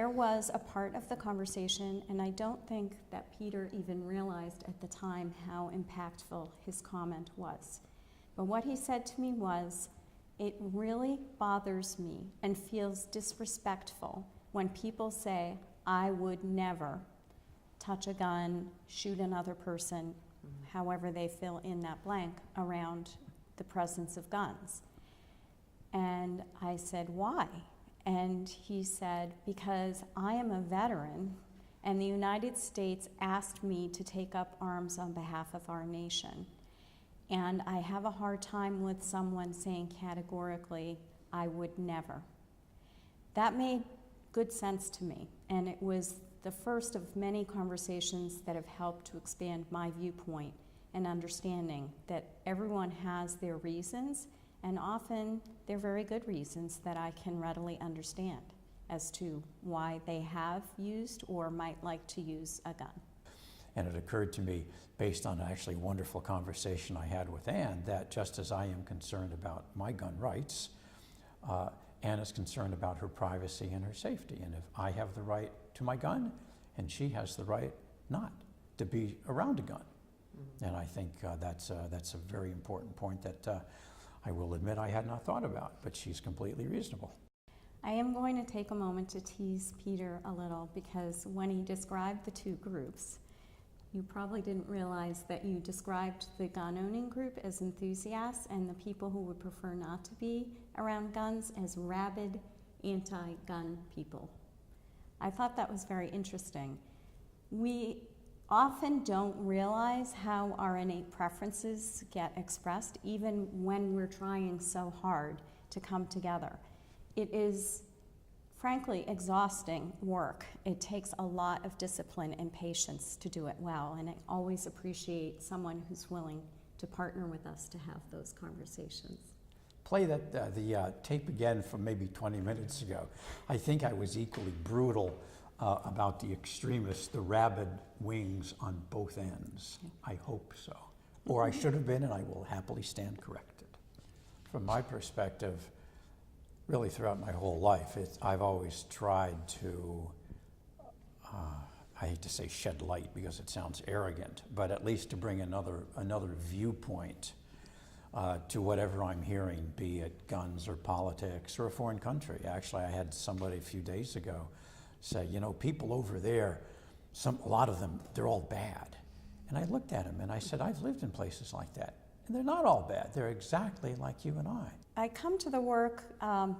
there was a part of the conversation, and I don't think that Peter even realized at the time how impactful his comment was. But what he said to me was, "It really bothers me and feels disrespectful when people say, 'I would never touch a gun, shoot another person,'" however they fill in that blank around the presence of guns. And I said, "Why?" And he said, "Because I am a veteran and the United States asked me to take up arms on behalf of our nation. And I have a hard time with someone saying categorically, 'I would never.'" That made good sense to me, and it was the first of many conversations that have helped to expand my viewpoint and understanding that everyone has their reasons, and often they're very good reasons that I can readily understand as to why they have used or might like to use a gun. And it occurred to me, based on an actually wonderful conversation I had with Anne, that just as I am concerned about my gun rights, Anne is concerned about her privacy and her safety. And if I have the right to my gun, and she has the right not to be around a gun. And I think that's a very important point that I will admit I had not thought about, but she's completely reasonable. I am going to take a moment to tease Peter a little, because when he described the two groups, you probably didn't realize that you described the gun-owning group as enthusiasts and the people who would prefer not to be around guns as rabid anti-gun people. I thought that was very interesting. We often don't realize how our innate preferences get expressed, even when we're trying so hard to come together. It is, frankly, exhausting work. It takes a lot of discipline and patience to do it well, and I always appreciate someone who's willing to partner with us to have those conversations. Play the tape again from maybe 20 minutes ago. I think I was equally brutal about the extremists, the rabid wings on both ends. I hope so. Or I should have been, and I will happily stand corrected. From my perspective, really throughout my whole life, I've always tried to, I hate to say shed light because it sounds arrogant, but at least to bring another viewpoint to whatever I'm hearing, be it guns or politics or a foreign country. Actually, I had somebody a few days ago say, "You know, people over there, a lot of them, they're all bad." And I looked at him and I said, "I've lived in places like that, and they're not all bad. They're exactly like you and I." I come to the work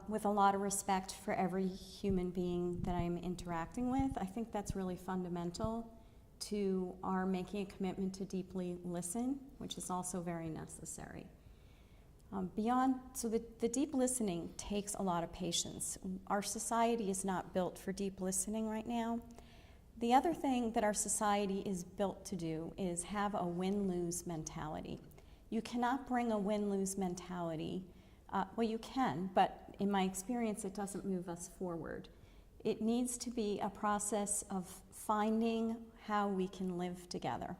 with a lot of respect for every human being that I'm interacting with. I think that's really fundamental to our making a commitment to deeply listen, which is also very necessary. So the deep listening takes a lot of patience. Our society is not built for deep listening right now. The other thing that our society is built to do is have a win-lose mentality. You cannot bring a win-lose mentality. Well, you can, but in my experience, it doesn't move us forward. It needs to be a process of finding how we can live together.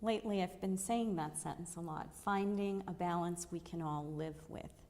Lately, I've been saying that sentence a lot, finding a balance we can all live with.